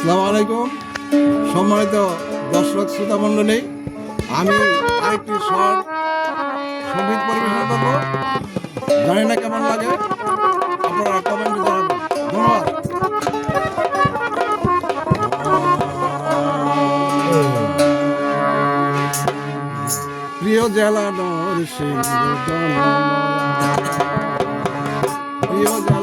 আসসালামু আলাইকুম সম্মানিত দর্শক শ্রোতা মণ্ডলী, আমি আরেকটি শর্ট সঙ্গীত পরিবেশন করব। জানি না কেমন লাগে, আপনারা কমেন্টে জানাবেন। ধন্যবাদ। প্রিয় জেলা নরসিংহ, প্রিয় জেলা